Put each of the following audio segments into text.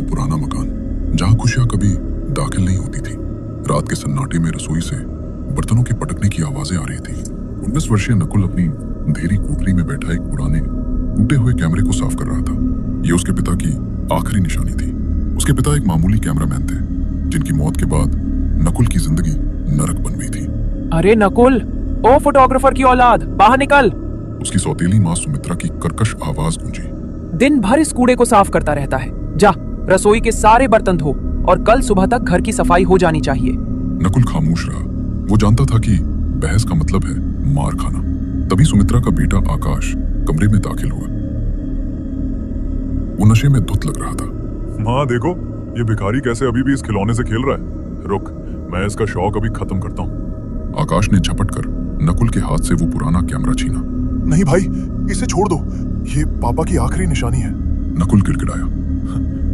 वो पुराना मकान जहां खुशियां कभी दाखिल नहीं होती थी। रात के सन्नाटे में रसोई से बर्तनों के पटकने की आवाजें आ रही थी। 19 वर्षीय नकुल अपनी अंधेरी कोठरी में बैठा एक पुराने टूटे हुए कैमरे को साफ कर रहा था। ये उसके पिता की आखिरी निशानी थी। उसके पिता एक मामूली कैमरामैन थे जिनकी मौत के बाद नकुल की जिंदगी नरक बन गई थी। अरे नकुल, ओ फोटोग्राफर की औलाद, बाहर निकल। उसकी सौतेली माँ सुमित्रा की कर्कश आवाज गूंजी। दिन भर इस कूड़े को साफ करता रहता है। जा, रसोई के सारे बर्तन धो और कल सुबह तक घर की सफाई हो जानी चाहिए। नकुल खामोश रहा। वो जानता था कि बहस का मतलब है मार खाना। तभी सुमित्रा का बेटा आकाश कमरे में दाखिल हुआ। वो नशे में धुत लग रहा था। माँ देखो, ये भिखारी कैसे अभी भी इस खिलौने से खेल रहा है। रुक, मैं इसका शौक अभी खत्म करता हूँ। आकाश ने झपट कर नकुल के हाथ से वो पुराना कैमरा छीना। नहीं भाई, इसे छोड़ दो, ये पापा की आखिरी निशानी है। नकुल गिड़गिड़ाया।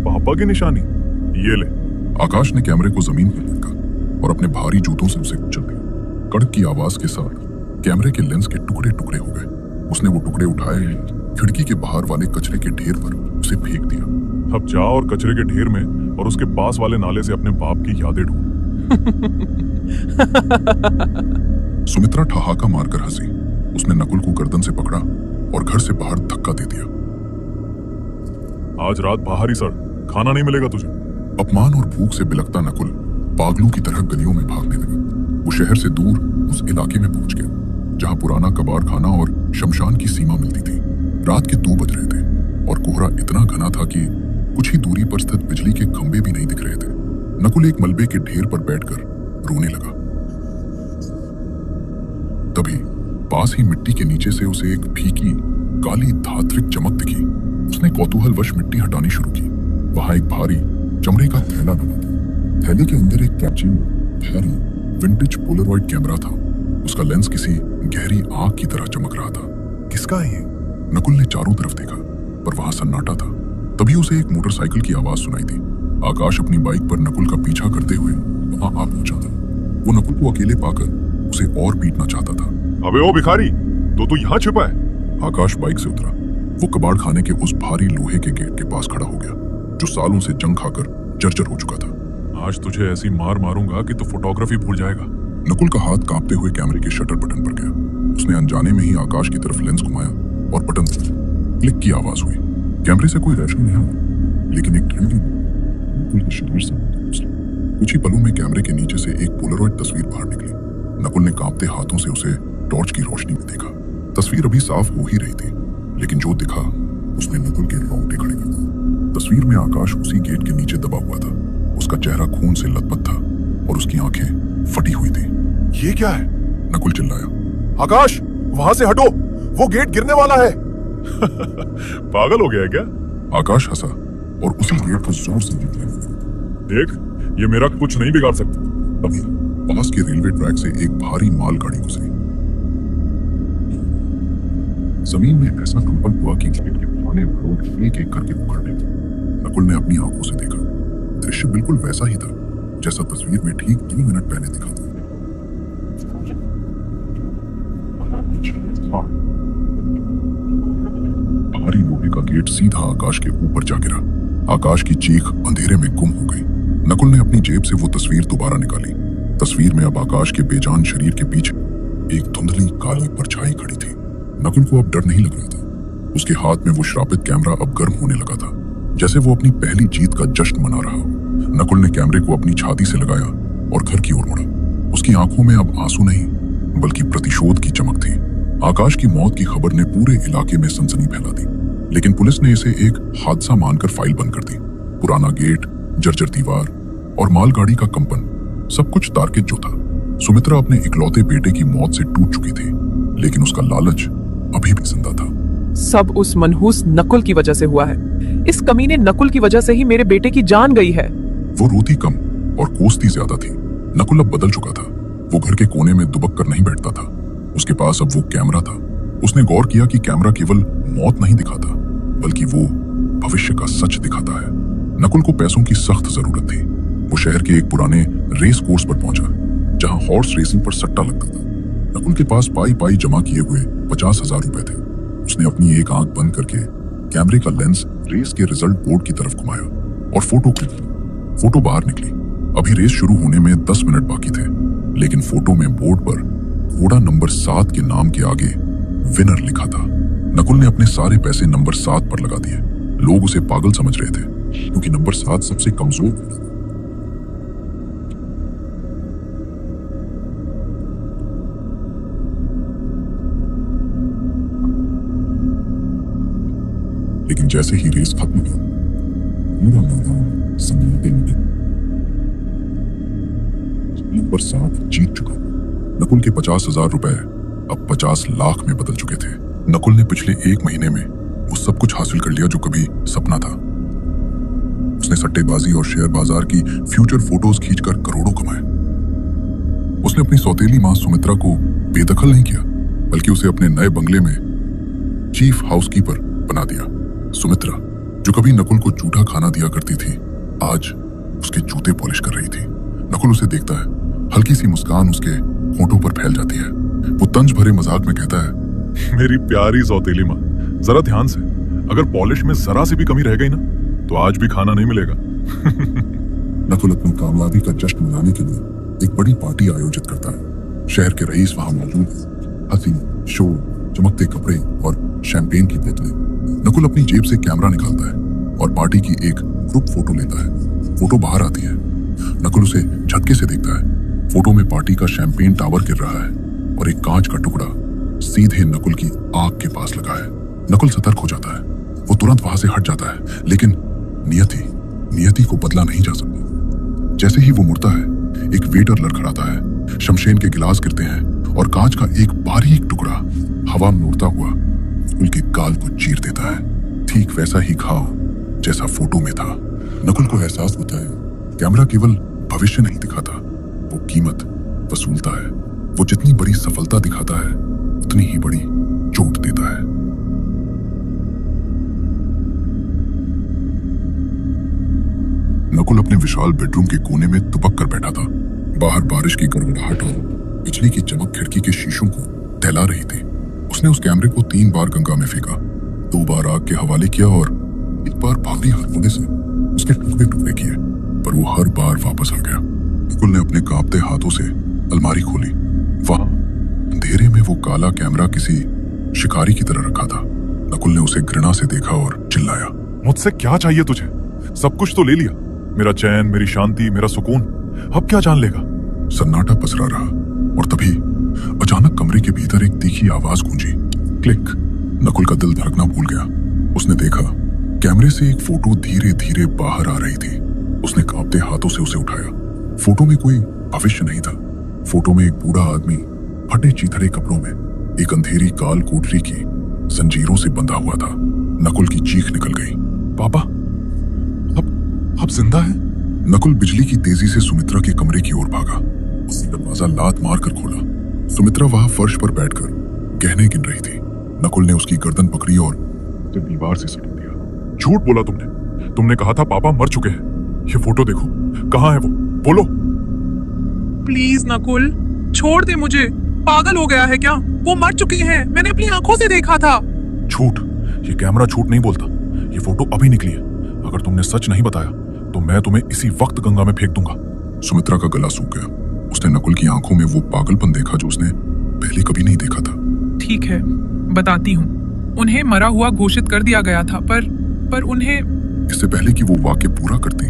पापा की निशानी? ये ले। आकाश ने कैमरे को जमीन पर फेंका और अपने भारी जूतों से उसे कुचल दिया। कड़क की आवाज के साथ कैमरे के लेंस के टुकड़े टुकड़े हो गए। उसने वो टुकड़े उठाए, खिड़की के बाहर वाले कचरे के ढेर पर उसे फेंक दिया। अब जा और कचरे के ढेर में और उसके पास वाले नाले से अपने बाप की यादें ढूंढ। सुमित्रा ठहाका मारकर हंसी। उसने नकुल को गर्दन से पकड़ा और घर से बाहर धक्का दे दिया। आज रात बाहर ही सड़, खाना नहीं मिलेगा तुझे। अपमान और भूख से बिलखता नकुल पागलों की तरह गलियों में भागने लगा। वो शहर से दूर उस इलाके में पहुंच गया जहां पुराना कबाड़ खाना और शमशान की सीमा मिलती थी। रात के 2 बज रहे थे और कोहरा इतना घना था कि कुछ ही दूरी पर स्थित बिजली के खंभे भी नहीं दिख रहे थे। नकुल एक मलबे के ढेर पर बैठकर रोने लगा। तभी पास ही मिट्टी के नीचे से उसे एक फीकी काली धात्विक चमक दिखी। उसने कौतूहलवश मिट्टी हटानी शुरू की। वहां एक भारी चमड़े का थैला लगा था। थैले के अंदर एक प्राचीन भारी विंटेज पोलरॉइड कैमरा था। उसका लेंस किसी गहरी आग की तरह चमक रहा था। किसका है ये? नकुल ने चारों तरफ देखा पर वहां सन्नाटा था। तभी उसे एक मोटरसाइकिल की आवाज सुनाई दी। आकाश अपनी बाइक पर नकुल का पीछा करते हुए वहां आ पहुंचा था। वो नकुल को अकेले पाकर उसे और पीटना चाहता था। अबे ओ भिखारी, तो यहाँ छिपा है? आकाश बाइक से उतरा। वो कबाड़ खाने के उस भारी लोहे के गेट के पास खड़ा हो गया जो सालों से जंग खाकर जर्जर हो चुका था। आज तुझे ऐसी मार मारूंगा कि तू फोटोग्राफी भूल जाएगा। नकुल का हाथ कांपते हुए कैमरे के शटर बटन पर गया। उसने अनजाने में ही आकाश की तरफ लेंस घुमाया और बटन दबाया। क्लिक की आवाज हुई। कैमरे से कोई रोशनी नहीं हुई, लेकिन एक ठंडी नकुल के शरीर से कुछ ही पलों में कैमरे के नीचे से एक पोलरॉइड तस्वीर बाहर निकली। नकुल ने कांपते हाथों से उसे टॉर्च की रोशनी में देखा। तस्वीर अभी साफ हो ही रही थी, लेकिन जो दिखा उसने नकुल के रोंगटे खड़े कर दिए। तस्वीर में आकाश उसी गेट के नीचे दबा हुआ था। उसका चेहरा खून से लथपथ था और उसकी आंखें फटी हुई थी। ये क्या है? नकुल चिल्लाया। आकाश, वहां से हटो, वो गेट गिरने वाला है। पागल हो गया है क्या? आकाश हंसा और उसी गेट को जोर से निकला। देख, ये मेरा कुछ नहीं बिगाड़ सकता। तभी पास के रेलवे ट्रैक से एक भारी मालगाड़ी गुजरी। जमीन में ऐसा कंपन हुआ कि गेट के पुराने रोड एक एक करके उखड़ने लगे। नकुल ने अपनी आंखों से देखा। दृश्य बिल्कुल वैसा ही था जैसा तस्वीर में ठीक 3 मिनट पहले दिखा था। भारी लोहे का गेट सीधा आकाश के ऊपर जा गिरा। आकाश की चीख अंधेरे में गुम हो गई। नकुल ने अपनी जेब से वो तस्वीर दोबारा निकाली। तस्वीर में अब आकाश के बेजान शरीर के पीछे एक धुंधली काली परछाई खड़ी थी। नकुल को अब डर नहीं लग रहा था। उसके हाथ में वो श्रापित कैमरा अब गर्म होने लगा था, जैसे वो अपनी पहली जीत का जश्न मना रहा हो। नकुल ने कैमरे को अपनी छाती से लगाया और घर की ओर मुड़ा। उसकी आंखों में अब आंसू नहीं बल्कि प्रतिशोध की चमक थी। आकाश की मौत की खबर ने पूरे इलाके में सनसनी फैला दी, लेकिन पुलिस ने इसे एक हादसा मानकर फाइल बंद कर दी। पुराना गेट, जर्जर दीवार और मालगाड़ी का कंपन, सब कुछ तार्किक जो था। सुमित्रा अपने इकलौते बेटे की मौत से टूट चुकी थी, लेकिन उसका लालच अभी भी जिंदा था। सब उस मनहूस नकुल की वजह से हुआ है। इस कमीने नकुल की वजह से ही मेरे बेटे की जान गई है। वो रोती कम और कोसती ज्यादा थी। नकुल अब बदल चुका था। वो घर के कोने में दुबक कर नहीं बैठता था। उसके पास अब वो कैमरा था। उसने गौर किया कि कैमरा केवल मौत नहीं दिखाता, बल्कि वो भविष्य का सच दिखाता है। नकुल को पैसों की सख्त जरूरत थी। वो शहर के एक पुराने रेस कोर्स पर पहुंचा, जहां हॉर्स रेसिंग पर सट्टा लगता था। नकुल के पास पाई पाई जमा किए हुए 50,000 रुपए थे। उसने अपनी एक आंख बंद करके कैमरे का लेंस रेस के रिजल्ट बोर्ड की तरफ घुमाया और फोटो बाहर निकली। अभी रेस शुरू होने में 10 मिनट बाकी थे, लेकिन फोटो में बोर्ड पर घोड़ा नंबर 7 के नाम के आगे विनर लिखा था। नकुल ने अपने सारे पैसे नंबर 7 पर लगा दिए। लोग उसे पागल समझ रहे थे, क्योंकि नंबर 7 सबसे कमजोर था। लेकिन जैसे ही रेस खत्म हुई, पूरा मैदान सन्नाटे में नंबर 7 जीत चुका। नकुल के 50,000 रुपए अब 50 लाख में बदल चुके थे। नकुल ने पिछले 1 महीने में वो सब कुछ हासिल कर लिया जो कभी सपना था। उसने सट्टेबाजी और शेयर बाजार की फ्यूचर फोटोज खींचकर करोड़ों कमाए। उसने अपनी सौतेली मां सुमित्रा को बेदखल नहीं किया, बल्कि उसे अपने नए बंगले में चीफ हाउसकीपर बना दिया। सुमित्रा, जो कभी नकुल को जूठा खाना दिया करती थी, आज उसके जूते पॉलिश कर रही थी। नकुल उसे देखता है, हल्की सी मुस्कान उसके होठों पर फैल जाती है। वो तंज भरे मजाक में कहता है, मेरी प्यारी सौतेली माँ, जरा ध्यान से, अगर पॉलिश में जरा सी भी कमी रह गई ना, तो आज भी खाना नहीं मिलेगा। नकुल अपनी कामयाबी का जश्न मनाने के लिए एक बड़ी पार्टी आयोजित करता है। शहर के रईस वहां मौजूद है। हंसी, शोर, चमकते कपड़े और शैंपेन की बोतलें। नकुल अपनी जेब से कैमरा निकालता है और पार्टी की एक ग्रुप फोटो लेता है। फोटो बाहर आती है। नकुल उसे झटके से देखता है। फोटो में पार्टी का शैंपेन टावर गिर रहा है और एक कांच का टुकड़ा सीधे नकुल की आंख के पास लगा है। नकुल सतर्क हो जाता है। वो तुरंत वहां से हट जाता है, लेकिन नियति को बदला नहीं जा सकता। जैसे ही वो मुड़ता है, एक वेटर लड़खड़ाता है। शमशेन के गिलास गिरते हैं और कांच का एक बारीक टुकड़ा हवा में उड़ता हुआ नकुल के गाल को चीर देता है। ठीक वैसा ही घाव जैसा फोटो में था। नकुल को एहसास होता है, कैमरा केवल भविष्य नहीं दिखाता, वो कीमत वसूलता है। वो जितनी बड़ी सफलता दिखाता है, उतनी ही बड़ी चोट देता है। नकुल अपने विशाल बेडरूम के कोने में दुबक कर बैठा था। बाहर बारिश की गड़गड़ाहट और बिजली की चमक खिड़की के शीशों को दहला रही थी। उसने उस कैमरे को 3 बार गंगा में फेंका, 2 बार आग के हवाले किया और 1 बार भारी हाथों से उसके टुकड़े किए, पर वो हर बार वापस आ गया। नकुल ने अपने कांपते हाथों से अलमारी खोली। वहां अंधेरे में वो काला कैमरा किसी शिकारी की तरह रखा था। नकुल ने उसे घृणा से देखा और चिल्लाया, मुझसे क्या चाहिए तुझे? सब कुछ तो ले लिया, मेरा चैन, मेरी शांति, मेरा सुकून। अब क्या जान लेगा? सन्नाटा पसरा रहा और तभी अचानक कमरे के भीतर एक तीखी आवाज गूंजी। क्लिक। नकुल का दिल धड़कना भूल गया। उसने देखा, कैमरे से एक फोटो धीरे धीरे बाहर आ रही थी। उसने कांपते हाथों से उसे उठाया। फोटो में कोई भविष्य नहीं था। फोटो में एक बूढ़ा आदमी फटे चीथड़े कपड़ों में एक अंधेरी काल कोठरी की जंजीरों से बंधा हुआ था। नकुल की चीख निकल गई, पापा, अब जिंदा है? नकुल बिजली की तेजी से सुमित्रा के कमरे की ओर भागा। उसने दरवाजा लात मारकर खोला। सुमित्रा वहां फर्श पर बैठकर गहने गिन रही थी। नकुल ने उसकी गर्दन पकड़ी और दीवार से सटक दिया। झूठ बोला तुमने कहा था पापा मर चुके हैं। ये फोटो देखो, कहाँ है वो? बोलो। प्लीज नकुल, छोड़ दे मुझे। पागल हो गया है क्या? वो मर चुके हैं, मैंने अपनी आंखों से देखा था। झूठ, ये कैमरा झूठ नहीं बोलता। ये फोटो अभी निकली है। अगर तुमने सच नहीं बताया तो मैं तुम्हें इसी वक्त गंगा में फेंक दूंगा। सुमित्रा का गला सूख गया। उसने नकुल की आंखों में वो पागलपन देखा जो उसने पहले कभी नहीं देखा था। ठीक है, बताती हूँ। उन्हें मरा हुआ घोषित कर दिया गया था, पर उन्हें... इससे पहले कि वो वाक्य पूरा करती,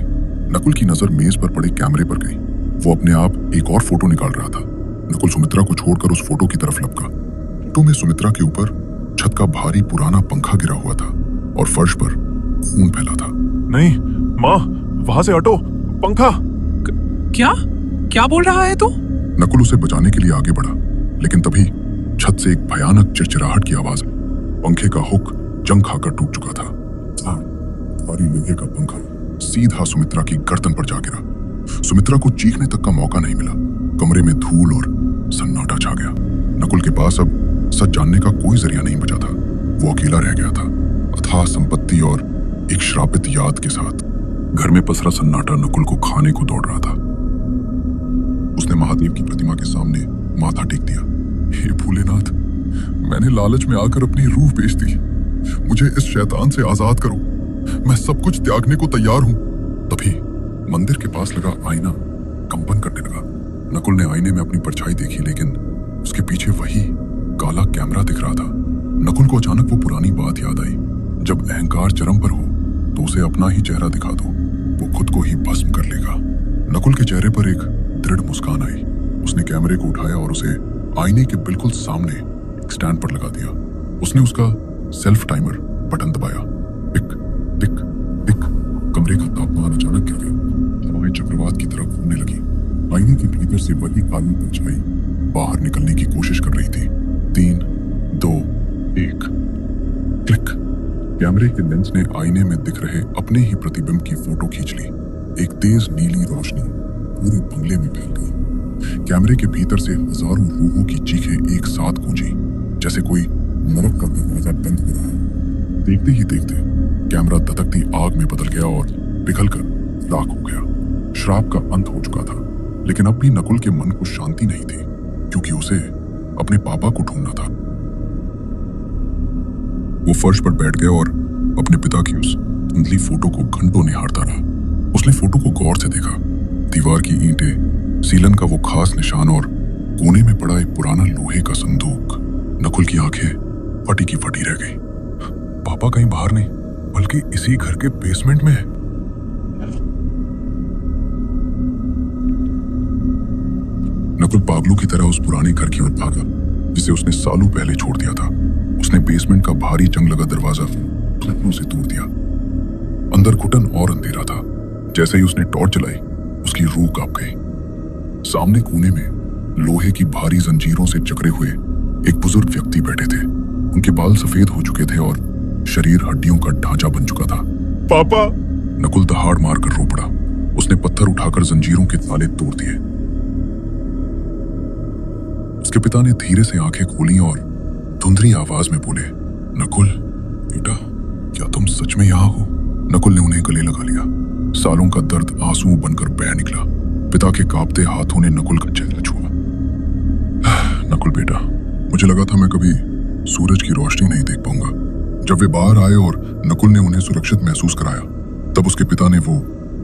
नकुल की नजर मेज पर पड़े कैमरे पर गई। वो अपने आप एक और फोटो निकाल रहा था। नकुल सुमित्रा को छोड़कर उस फोटो की तरफ लपका। फोटो में सुमित्रा के ऊपर छत का भारी पुराना पंखा गिरा हुआ था और फर्श पर खून फैला था। नहीं माँ, वहां से हटो, पंखा। क्या बोल रहा है तू? नकुल उसे बचाने के लिए आगे बढ़ा, लेकिन तभी छत से एक भयानक चिरचिराहट की आवाज आई। पंखे का हुक जंग खाकर टूट चुका था। भारी लोहे का पंखा सीधा सुमित्रा की गर्दन पर जा गिरा। सुमित्रा को चीखने तक का मौका नहीं मिला। कमरे में धूल और सन्नाटा छा गया। नकुल के पास अब सच जानने का कोई जरिया नहीं बचा था। वो अकेला रह गया था, अथाह संपत्ति और एक श्रापित याद के साथ। घर में पसरा सन्नाटा नकुल को खाने को दौड़ रहा था। उसने महादेव की प्रतिमा के सामने माथा टेक दिया। हे भोलेनाथ, मैंने लालच में आकर अपनी रूह बेच दी। मुझे इस शैतान से आजाद करो। मैं सब कुछ त्यागने को तैयार हूं। तभी मंदिर के पास लगा आईना कंपन करने लगा। नकुल ने आईने में अपनी परछाई देखी, लेकिन उसके पीछे वही काला कैमरा दिख रहा था। नकुल को अचानक वो पुरानी बात याद आई, जब अहंकार चरम पर हो तो उसे अपना ही चेहरा दिखा दो, वो खुद को ही भस्म कर लेगा। नकुल के चेहरे पर एक दृढ़ मुस्कान आई। उसने कैमरे को उठाया और उसे आईने के बिल्कुल सामने एक स्टैंड पर लगा दिया। उसने उसका सेल्फ टाइमर बटन दबाया। टिक टिक टिक। कमरे का तापमान अचानक गिर गया। हवाएं चक्रवात की तरफ घूमने लगी। आईने के भीतर से वही काली परछाई बाहर निकलने की कोशिश कर रही थी। 3, 2, 1 क्लिक। कैमरे के लेंस ने आईने में दिख रहे अपने ही प्रतिबिंब की फोटो खींच ली। एक तेज नीली रोशनी पूरे बंगले में फैल गई। कैमरे के भीतर से हजारों रूहों की चीखें एक साथ गूंजी, जैसे कोई नरक का दरवाजा बंद हो रहा है। देखते ही देखते कैमरा दतकती आग में बदल गया और पिघलकर राख हो गया। श्राप का अंत हो चुका था, लेकिन अब भी नकुल के मन को शांति नहीं थी, क्योंकि उसे अपने पापा को ढूंढना था। वो फर्श पर बैठ गया और अपने पिता की उस धुंधली फोटो को घंटों निहारता रहा। उसने फोटो को गौर से देखा। दीवार की ईंटें, सीलन का वो खास निशान और कोने में पड़ा एक पुराना लोहे का संदूक। नकुल की आंखें फटी की फटी रह गई। पापा कहीं बाहर नहीं, बल्कि इसी घर के बेसमेंट में है। नकुल पागलों की तरह उस पुराने घर की ओर भागा, जिसे उसने सालों पहले छोड़ दिया था। उसने बेसमेंट का भारी जंग लगा दरवाजा धूपों से तोड़ दिया। अंदर घुटन और अंधेरा था। जैसे ही उसने टॉर्च जलाई, उसकी रूह कांप गई। सामने कोने में लोहे की भारी जंजीरों से जकड़े हुए एक बुजुर्ग व्यक्ति बैठे थे। उनके बाल सफेद हो चुके थे और शरीर हड्डियों का ढांचा बन चुका था। पापा! नकुल दहाड़ मारकर रो पड़ा। उसने पत्थर उठाकर जंजीरों के ताले तोड़ दिए। उसके पिता ने धीरे से आंखें खोली और धुंधली आवाज में बोले, नकुल बेटा, क्या तुम सच में यहाँ हो? नकुल ने उन्हें गले लगा लिया। सालों का दर्द आंसू बनकर बह निकला। पिता के कांपते हाथों ने नकुल का चेहरा छुआ। नकुल बेटा, मुझे लगा था मैं कभी सूरज की रोशनी नहीं देख पाऊंगा। जब वे बाहर आए और नकुल ने उन्हें सुरक्षित महसूस कराया, तब उसके पिता ने वो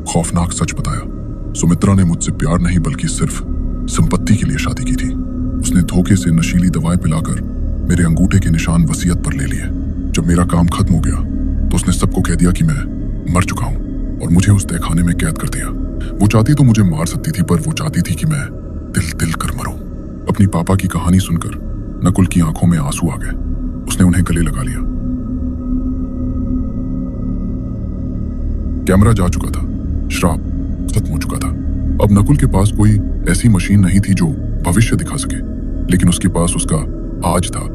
खौफनाक सच बताया। सुमित्रा ने मुझसे प्यार नहीं, बल्कि सिर्फ संपत्ति के लिए शादी की थी। उसने धोखे से नशीली दवाएं पिलाकर मेरे अंगूठे के निशान वसीयत पर ले लिए। जब मेरा काम खत्म हो गया, तो उसने सबको कह दिया कि मैं मर चुका हूं और मुझे उस तहखाने में कैद कर दिया। वो चाहती तो मुझे मार सकती थी, पर वो चाहती थी कि मैं दिल दिल कर मरूं। अपनी पापा की कहानी सुनकर नकुल की आंखों में आंसू आ गए। उसने उन्हें गले लगा लिया। कैमरा जा चुका था। श्राप खत्म हो चुका था। अब नकुल के पास कोई ऐसी मशीन नहीं थी जो भविष्य दिखा सके, लेकिन उसके पास उसका आज था।